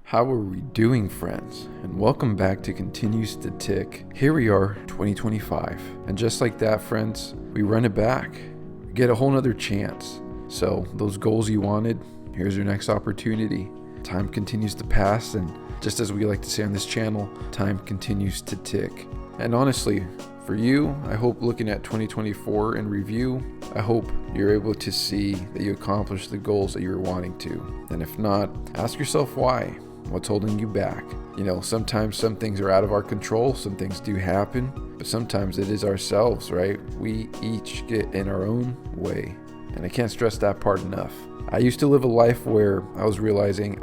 How are we doing, friends? And welcome back to Continues to Tick. Here we are, 2025. And just like that, friends, we run it back. We get a whole nother chance. So those goals you wanted, here's your next opportunity. Time continues to pass, and just as we like to say on this channel, time continues to tick. And honestly, for you, I hope looking at 2024 in review, I hope you're able to see that you accomplished the goals that you were wanting to. And if not, ask yourself why. What's holding you back? Sometimes some things are out of our control, some things do happen, but sometimes it is ourselves, right? We each get in our own way, and I can't stress that part enough. I used to live a life where I was realizing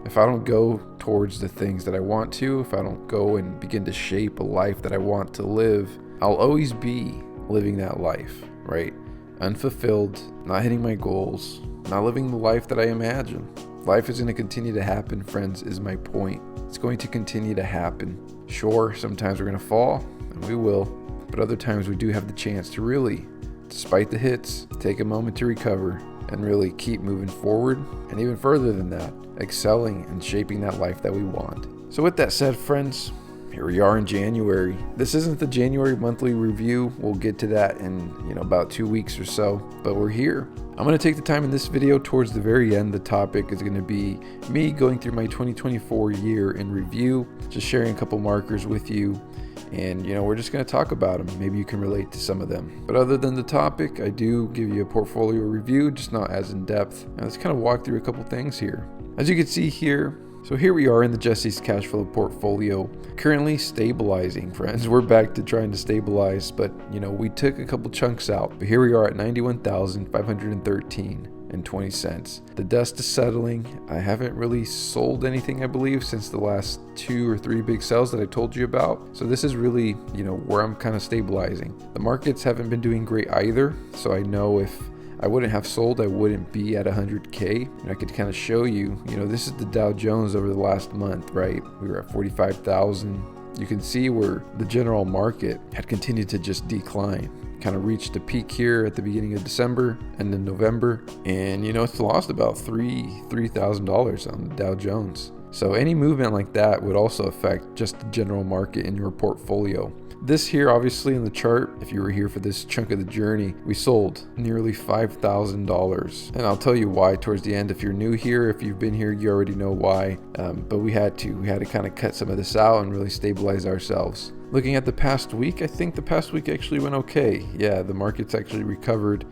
if I don't go towards the things that I want to, if I don't go and begin to shape a life that I want to live, I'll always be living that life, right? Unfulfilled, not hitting my goals, not living the life that I imagine. Life is going to continue to happen, friends, is my point. It's going to continue to happen. Sure, sometimes we're going to fall, and we will, but other times we do have the chance to really, despite the hits, take a moment to recover and really keep moving forward, and even further than that, excelling and shaping that life that we want. So with that said, friends, here we are in January. This isn't the January monthly review. We'll get to that in about 2 weeks or so, but we're here. I'm going to take the time in this video towards the very end. The topic is going to be me going through my 2024 year in review, just sharing a couple markers with you, and we're just going to talk about them. Maybe you can relate to some of them. But other than the topic, I do give you a portfolio review, just not as in depth. Now let's kind of walk through a couple things here. As you can see here, so here we are in the Jesse's cash flow portfolio, currently stabilizing, friends. We're back to trying to stabilize, but we took a couple chunks out. But here we are at $91,513.20. The dust is settling. I haven't really sold anything, I believe, since the last 2 or 3 big sales that I told you about. So this is really, where I'm kind of stabilizing. The markets haven't been doing great either, so I know if I wouldn't have sold, I wouldn't be at 100K. And I could kind of show you, this is the Dow Jones over the last month, right? We were at 45,000. You can see where the general market had continued to just decline. Kind of reached a peak here at the beginning of December and then November. And, it's lost about $3,000 on the Dow Jones. So any movement like that would also affect just the general market in your portfolio. This here, obviously, in the chart, if you were here for this chunk of the journey, we sold nearly $5,000. And I'll tell you why towards the end. If you're new here, if you've been here, you already know why. But we had to kind of cut some of this out and really stabilize ourselves. Looking at the past week, I think the past week actually went okay. Yeah, the market's actually recovered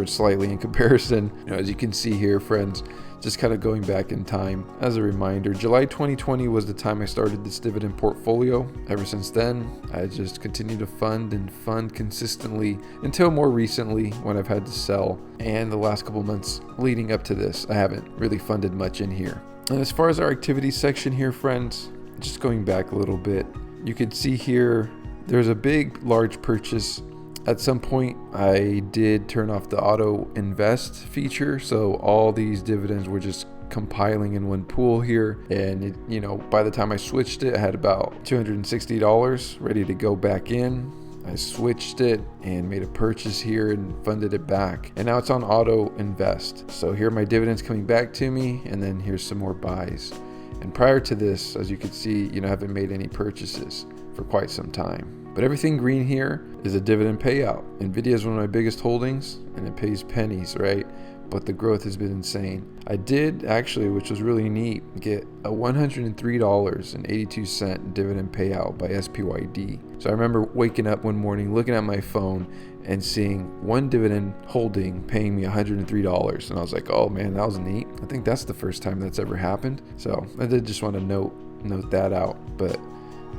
slightly in comparison. As you can see here, friends, just kind of going back in time. As a reminder, July 2020 was the time I started this dividend portfolio. Ever since then, I just continued to fund consistently until more recently when I've had to sell. And the last couple months leading up to this, I haven't really funded much in here. And as far as our activities section here, friends, just going back a little bit, you can see here, there's a large purchase. At some point, I did turn off the auto invest feature. So all these dividends were just compiling in one pool here. And by the time I switched it, I had about $260 ready to go back in. I switched it and made a purchase here and funded it back. And now it's on auto invest. So here are my dividends coming back to me. And then here's some more buys. And prior to this, as you can see, I haven't made any purchases for quite some time. But everything green here is a dividend payout. NVIDIA is one of my biggest holdings, and it pays pennies, right? But the growth has been insane. I did actually, which was really neat, get a $103.82 dividend payout by SPYD. So I remember waking up one morning, looking at my phone, and seeing one dividend holding paying me $103. And I was like, oh man, that was neat. I think that's the first time that's ever happened. So I did just want to note that out. But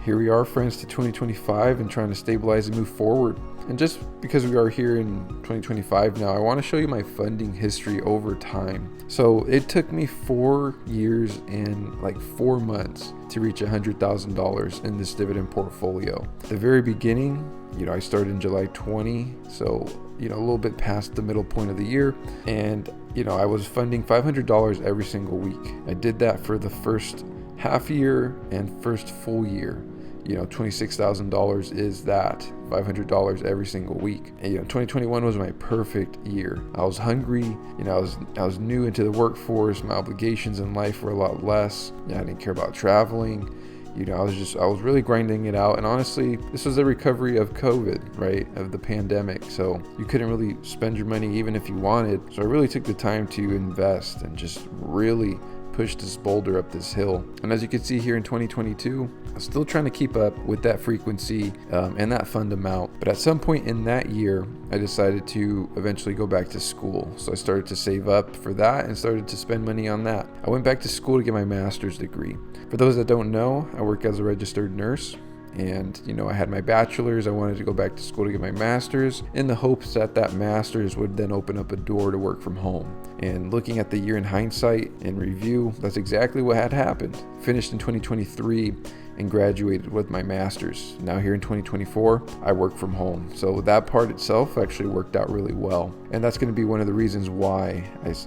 here we are, friends, to 2025 and trying to stabilize and move forward. And just because we are here in 2025 now, I want to show you my funding history over time. So it took me 4 years and 4 months to reach $100,000 in this dividend portfolio. At the very beginning, I started in July 20, so a little bit past the middle point of the year, and I was funding $500 every single week. I did that for the first half year and first full year. $26,000 is that $500 every single week. And 2021 was my perfect year. I was hungry. I was new into the workforce. My obligations in life were a lot less. I didn't care about traveling. I was really grinding it out. And honestly, this was the recovery of COVID, right? Of the pandemic. So you couldn't really spend your money even if you wanted. So I really took the time to invest and just really push this boulder up this hill. And as you can see here in 2022, I'm still trying to keep up with that frequency and that fund amount. But at some point in that year, I decided to eventually go back to school. So I started to save up for that and started to spend money on that. I went back to school to get my master's degree. For those that don't know, I work as a registered nurse. And, I had my bachelor's. I wanted to go back to school to get my master's in the hopes that that master's would then open up a door to work from home. And looking at the year in hindsight and review, that's exactly what had happened. Finished in 2023 and graduated with my master's. Now here in 2024, I work from home. So that part itself actually worked out really well. And that's going to be one of the reasons why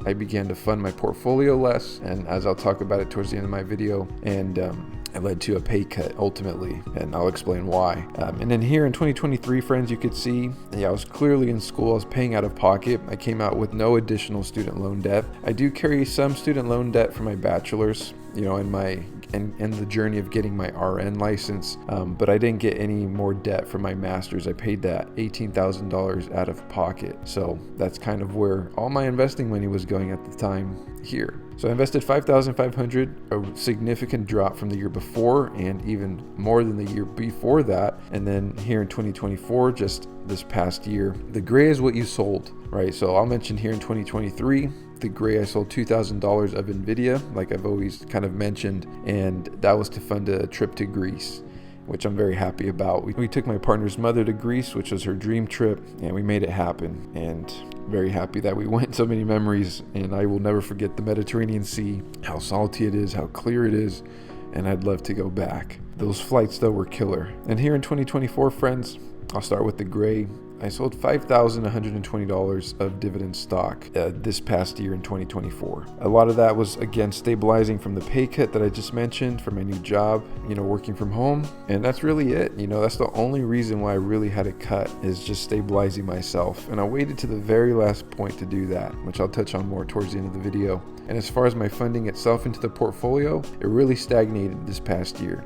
I began to fund my portfolio less. And as I'll talk about it towards the end of my video, and it led to a pay cut ultimately, and I'll explain why. And then here in 2023, friends, you could see, I was clearly in school. I was paying out of pocket. I came out with no additional student loan debt. I do carry some student loan debt for my bachelor's, in the journey of getting my RN license, but I didn't get any more debt for my master's. I paid that $18,000 out of pocket. So that's kind of where all my investing money was going at the time here. So I invested $5,500, a significant drop from the year before and even more than the year before that. And then here in 2024, just this past year, the gray is what you sold, right? So I'll mention here in 2023, the gray, I sold $2,000 of Nvidia, like I've always kind of mentioned, and that was to fund a trip to Greece, which I'm very happy about. We took my partner's mother to Greece, which was her dream trip, and we made it happen. And very happy that we went. So many memories, and I will never forget the Mediterranean Sea, how salty it is, how clear it is, and I'd love to go back. Those flights though were killer. And here in 2024, friends, I'll start with the gray. I sold $5,120 of Dividend stock this past year in 2024. A lot of that was, again, stabilizing from the pay cut that I just mentioned for my new job, working from home. And that's really it. That's the only reason why I really had a cut, is just stabilizing myself. And I waited to the very last point to do that, which I'll touch on more towards the end of the video. And as far as my funding itself into the portfolio, it really stagnated this past year.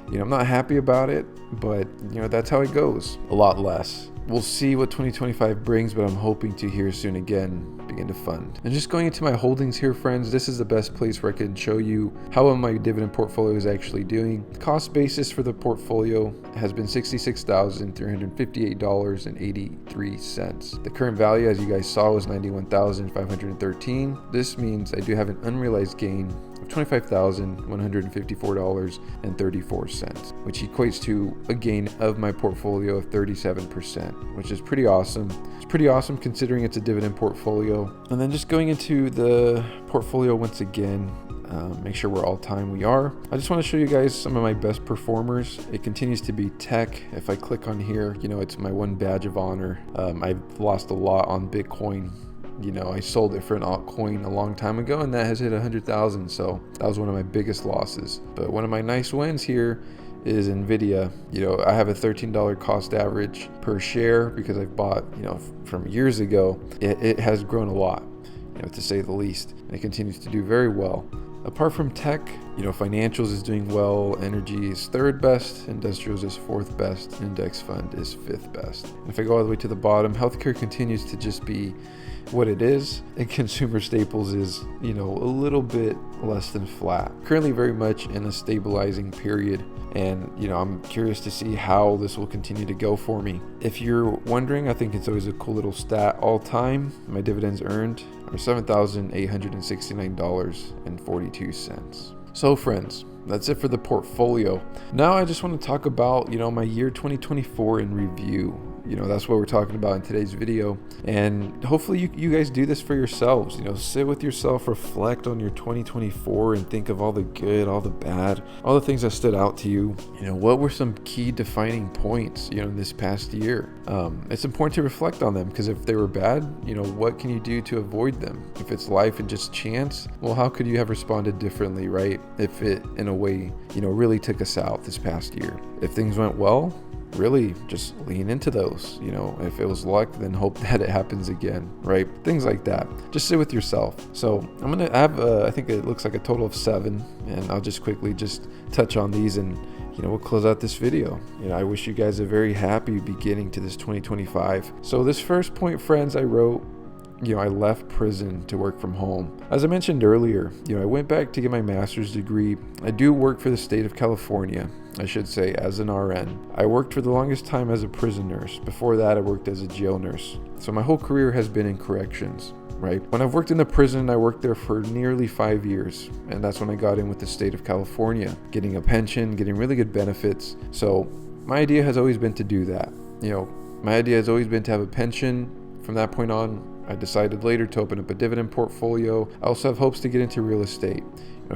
I'm not happy about it, but that's how it goes. A lot less. We'll see what 2025 brings, but I'm hoping to here soon again begin to fund. And just going into my holdings here, friends, this is the best place where I can show you how well my dividend portfolio is actually doing. The cost basis for the portfolio has been $66,358.83. The current value, as you guys saw, was $91,513. This means I do have an unrealized gain of $25,154.34, which equates to a gain of my portfolio of 37%, which is pretty awesome. It's pretty awesome considering it's a dividend portfolio. And then just going into the portfolio once again, make sure we're all time we are. I just want to show you guys some of my best performers. It continues to be tech. If I click on here, it's my one badge of honor. I've lost a lot on Bitcoin. I sold it for an altcoin a long time ago, and that has hit 100,000. So that was one of my biggest losses. But one of my nice wins here is Nvidia. I have a $13 cost average per share because I've bought, from years ago. It has grown a lot, to say the least. And it continues to do very well. Apart from tech, financials is doing well, energy is third best, industrials is fourth best, index fund is fifth best. And if I go all the way to the bottom, healthcare continues to just be what it is, and consumer staples is, a little bit less than flat. Currently very much in a stabilizing period, and, I'm curious to see how this will continue to go for me. If you're wondering, I think it's always a cool little stat. All time, my dividends earned are $7,869.42. So friends, that's it for the portfolio. Now I just want to talk about, my year 2024 in review. That's what we're talking about in today's video. And hopefully you guys do this for yourselves. Sit with yourself, reflect on your 2024 and think of all the good, all the bad, all the things that stood out to you. What were some key defining points, in this past year? It's important to reflect on them, because if they were bad, what can you do to avoid them? If it's life and just chance, well, how could you have responded differently, right? If it, in a way, really took us out this past year. If things went well, really just lean into those. If it was luck, then hope that it happens again, right? Things like that. Just sit with yourself. So I'm gonna have I think it looks like a total of 7, and I'll just quickly just touch on these, and we'll close out this video. I wish you guys a very happy beginning to this 2025. So this first point, friends, I wrote, I left prison to work from home. As I mentioned earlier, I went back to get my master's degree. I do work for the state of California, I should say, as an RN. I worked for the longest time as a prison nurse. Before that, I worked as a jail nurse. So my whole career has been in corrections, right? When I've worked in the prison, I worked there for nearly 5 years. And that's when I got in with the state of California, getting a pension, getting really good benefits. So my idea has always been to do that. My idea has always been to have a pension. From that point on, I decided later to open up a dividend portfolio. I also have hopes to get into real estate,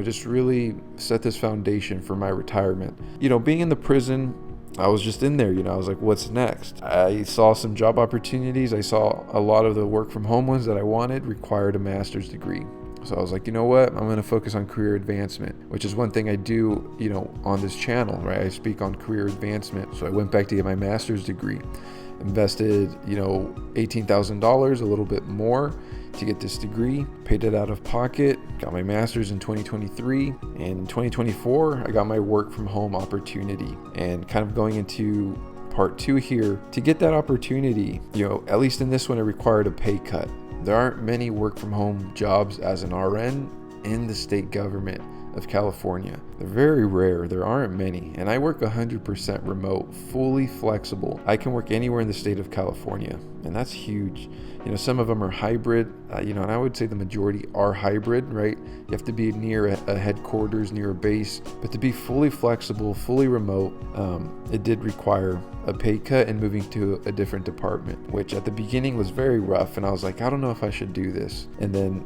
just really set this foundation for my retirement. Being in the prison, I was just in there, I was like, what's next? I saw some job opportunities. I saw a lot of the work from home ones that I wanted required a master's degree. So I was like, what? I'm going to focus on career advancement, which is one thing I do, on this channel, right? I speak on career advancement. So I went back to get my master's degree. Invested, $18,000, a little bit more to get this degree, paid it out of pocket, got my master's in 2023. And in 2024, I got my work from home opportunity. And kind of going into part 2 here, to get that opportunity, at least in this one, it required a pay cut. There aren't many work from home jobs as an RN in the state government of California. They're very rare. There aren't many. And I work 100% remote, fully flexible. I can work anywhere in the state of California. And that's huge. Some of them are hybrid, and I would say the majority are hybrid, right? You have to be near a headquarters, near a base. But to be fully flexible, fully remote, it did require a pay cut and moving to a different department, which at the beginning was very rough. And I was like, I don't know if I should do this. And then,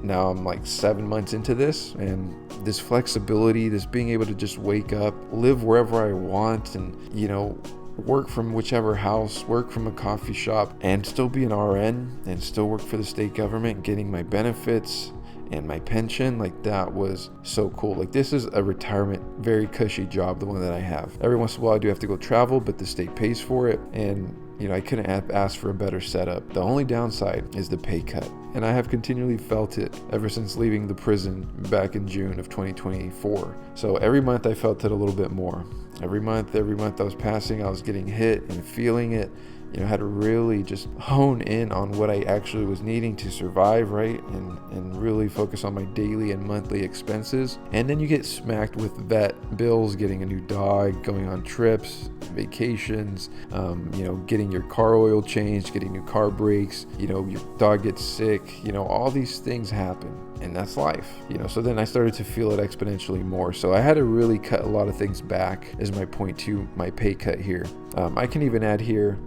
now I'm like 7 months into this, and this flexibility, this being able to just wake up, live wherever I want, and, work from whichever house, work from a coffee shop, and still be an RN and still work for the state government, getting my benefits and my pension. Like, that was so cool. Like, this is a retirement, very cushy job, the one that I have. Every once in a while I do have to go travel, but the state pays for it, and I couldn't have asked for a better setup. The only downside is the pay cut, and I have continually felt it ever since leaving the prison back in June of 2024. So every month I felt it a little bit more. Every month I was passing, I was getting hit and feeling it. Had to really just hone in on what I actually was needing to survive, right? And really focus on my daily and monthly expenses. And then you get smacked with vet bills, getting a new dog, going on trips, vacations, getting your car oil changed, getting new car brakes, your dog gets sick, all these things happen. And that's life, so then I started to feel it exponentially more. So I had to really cut a lot of things back, is my point to my pay cut here. I can even add here,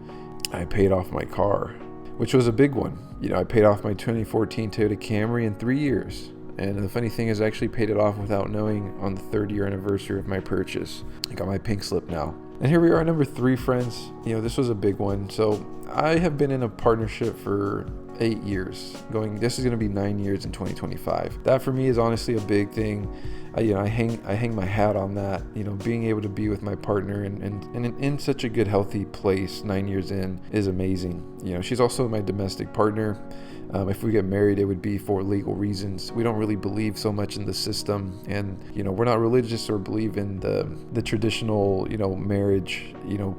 I paid off my car, which was a big one. I paid off my 2014 Toyota Camry in 3 years. And the funny thing is, I actually paid it off without knowing on the 3rd-year anniversary of my purchase. I got my pink slip now. And here we are, number 3, friends. This was a big one. So I have been in a partnership for 8 years. This is going to be 9 years in 2025. That for me is honestly a big thing. I hang my hat on that. Being able to be with my partner and in such a good, healthy place 9 years in is amazing. She's also my domestic partner. If we get married, it would be for legal reasons. We don't really believe so much in the system, and we're not religious or believe in the traditional marriage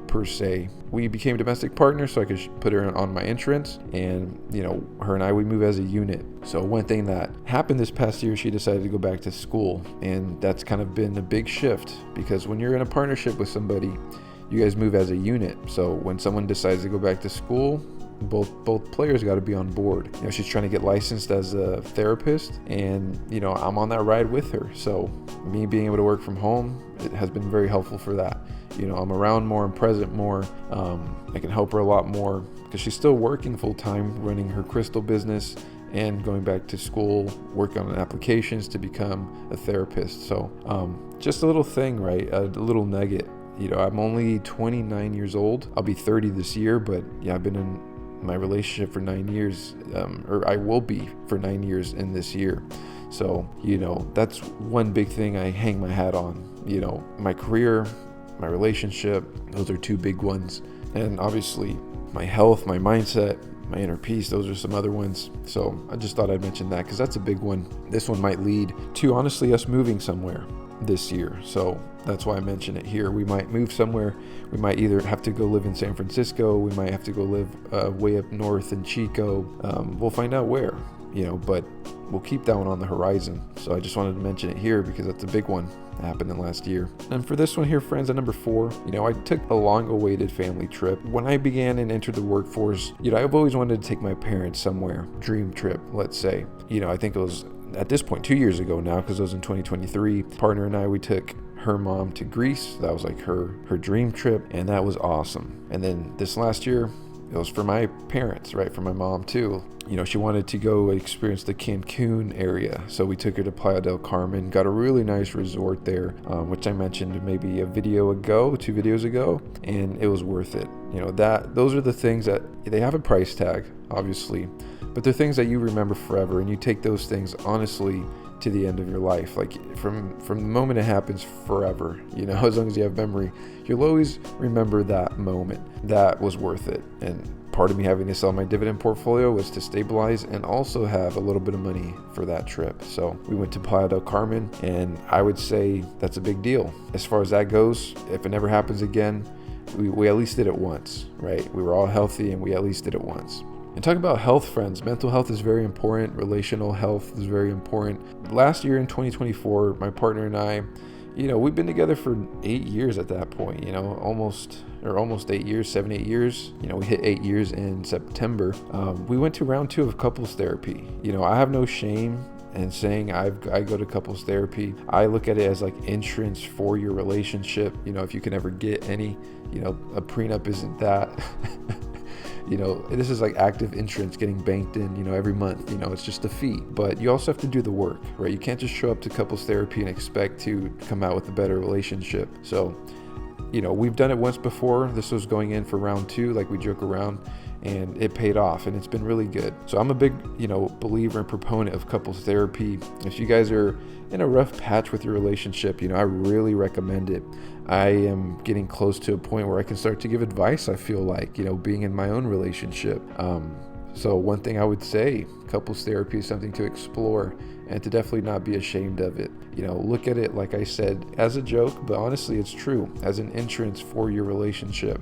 per se. We became domestic partners so I could put her on my insurance, and her and I, we move as a unit. So one thing that happened this past year, she decided to go back to school, and that's kind of been a big shift, because when you're in a partnership with somebody, you guys move as a unit. So when someone decides to go back to school, both players got to be on board. She's trying to get licensed as a therapist, and I'm on that ride with her. So me being able to work from home, it has been very helpful for that. I'm around more, I'm present more. I can help her a lot more because she's still working full time, running her crystal business and going back to school, working on applications to become a therapist. So just a little thing, right? A little nugget. I'm only 29 years old. I'll be 30 this year, but I've been in my relationship for 9 years, or I will be for 9 years in this year. So, that's one big thing I hang my hat on. My career, my relationship, those are two big ones. And obviously my health, my mindset, my inner peace, those are some other ones. So I just thought I'd mention that because that's a big one. This one might lead to honestly us moving somewhere this year. So that's why I mention it here. We might move somewhere. We might either have to go live in San Francisco. We might have to go live way up north in Chico. We'll find out where, but we'll keep that one on the horizon. So I just wanted to mention it here because that's a big one that happened in last year. And for this one here, friends, at number 4, I took a long-awaited family trip. When I began and entered the workforce, I've always wanted to take my parents somewhere. Dream trip, let's say. I think it was at this point 2 years ago now, because it was in 2023. Partner and I, we took her mom to Greece. That was like her dream trip, and that was awesome. And then this last year, it was for my parents, right? For my mom too. She wanted to go experience the Cancun area. So we took her to Playa del Carmen, got a really nice resort there, which I mentioned maybe a video ago, 2 videos ago, and it was worth it. Those are the things that they have a price tag, obviously, but they're things that you remember forever, and you take those things honestly to the end of your life, like from the moment it happens forever. As long as you have memory, you'll always remember that moment. That was worth it. And part of me having to sell my dividend portfolio was to stabilize and also have a little bit of money for that trip. So we went to Playa del Carmen, and I would say that's a big deal. As far as that goes, if it never happens again, we at least did it once, right? We were all healthy and we at least did it once. And talk about health, friends. Mental health is very important. Relational health is very important. Last year in 2024, my partner and I, we've been together for 8 years at that point, almost 8 years, 7, 8 years. We hit 8 years in September. We went to round 2 of couples therapy. I have no shame in saying I go to couples therapy. I look at it as like insurance for your relationship. If you can ever get any, a prenup isn't that. This is like active insurance getting banked in, every month. It's just a fee. But you also have to do the work, right? You can't just show up to couples therapy and expect to come out with a better relationship. So, we've done it once before. This was going in for round 2, like we joke around, and it paid off, and it's been really good. So I'm a big, believer and proponent of couples therapy. If you guys are in a rough patch with your relationship, I really recommend it. I am getting close to a point where I can start to give advice, I feel like, being in my own relationship. So one thing I would say, couples therapy is something to explore and to definitely not be ashamed of it. Look at it, like I said, as a joke, but honestly, it's true, as an insurance for your relationship.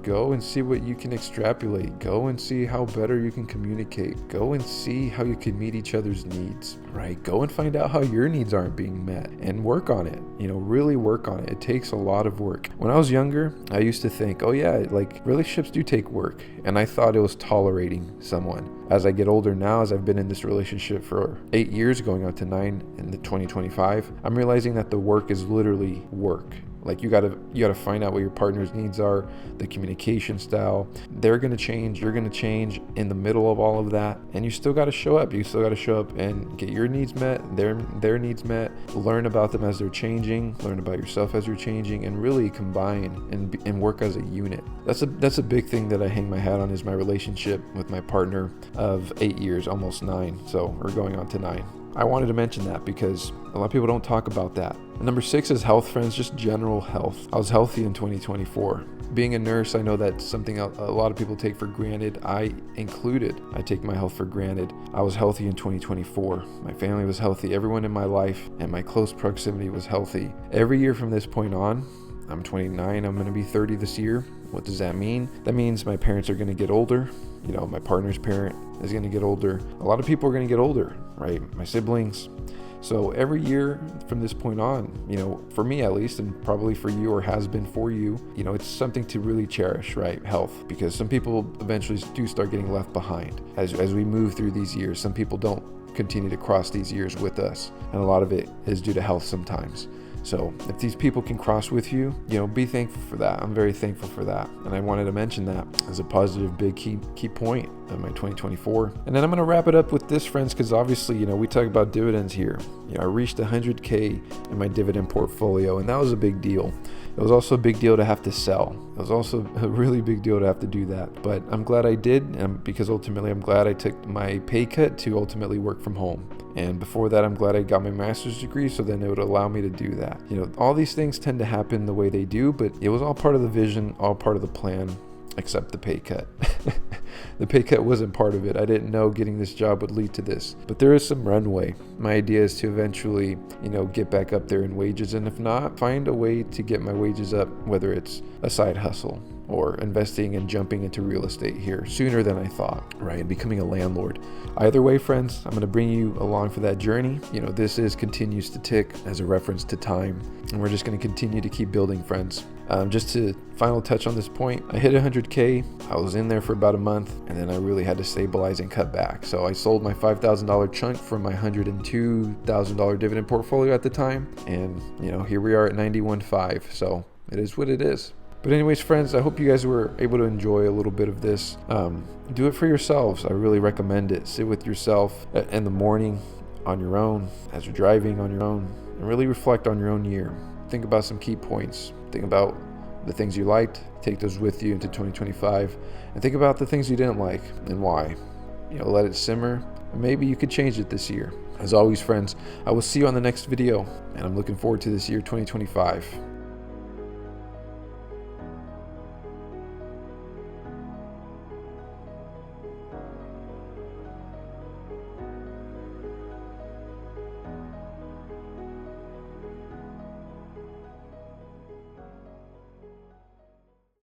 Go and see what you can extrapolate. Go and see how better you can communicate. Go and see how you can meet each other's needs, right? Go and find out how your needs aren't being met and work on it. Really work on it. It takes a lot of work. When I was younger, I used to think, oh yeah, like relationships do take work. And I thought it was tolerating someone. As I get older now, as I've been in this relationship for 8 years, going on to 9 in the 2025, I'm realizing that the work is literally work. Like you gotta find out what your partner's needs are, the communication style. They're gonna change, you're gonna change in the middle of all of that, and you still gotta show up. You still gotta show up and get your needs met, their needs met. Learn about them as they're changing. Learn about yourself as you're changing, and really combine and work as a unit. That's a big thing that I hang my hat on, is my relationship with my partner of 8 years, almost 9. So we're going on to 9. I wanted to mention that because a lot of people don't talk about that. And number 6 is health, friends, just general health. I was healthy in 2024. Being a nurse, I know that's something a lot of people take for granted. I included. I take my health for granted. I was healthy in 2024. My family was healthy. Everyone in my life and my close proximity was healthy. Every year from this point on, I'm 29, I'm going to be 30 this year. What does that mean? That means my parents are going to get older. My partner's parent is going to get older. A lot of people are going to get older, right? My siblings. So every year from this point on, for me at least, and probably for you or has been for you, it's something to really cherish, right? Health, because some people eventually do start getting left behind as we move through these years. Some people don't continue to cross these years with us, and a lot of it is due to health sometimes. So if these people can cross with you, be thankful for that. I'm very thankful for that. And I wanted to mention that as a positive, big key point of my 2024. And then I'm going to wrap it up with this, friends, because obviously, we talk about dividends here. I reached 100K in my dividend portfolio, and that was a big deal. It was also a big deal to have to sell. It was also a really big deal to have to do that. But I'm glad I did, because ultimately I'm glad I took my pay cut to ultimately work from home. And before that, I'm glad I got my master's degree, so then it would allow me to do that. All these things tend to happen the way they do, but it was all part of the vision, all part of the plan, except the pay cut. The pay cut wasn't part of it. I didn't know getting this job would lead to this, but there is some runway. My idea is to eventually, get back up there in wages, and if not, find a way to get my wages up, whether it's a side hustle or investing and jumping into real estate here sooner than I thought, right? And becoming a landlord. Either way, friends, I'm going to bring you along for that journey. This continues to tick as a reference to time, and we're just going to continue to keep building, friends. Just to final touch on this point, I hit 100K. I was in there for about a month, and then I really had to stabilize and cut back. So I sold my $5,000 chunk from my $102,000 dividend portfolio at the time, and here we are at 91.5. So it is what it is. But anyways, friends, I hope you guys were able to enjoy a little bit of this. Do it for yourselves. I really recommend it. Sit with yourself in the morning on your own, as you're driving on your own, and really reflect on your own year. Think about some key points. Think about the things you liked. Take those with you into 2025. And think about the things you didn't like and why. Let it simmer. And maybe you could change it this year. As always, friends, I will see you on the next video. And I'm looking forward to this year, 2025.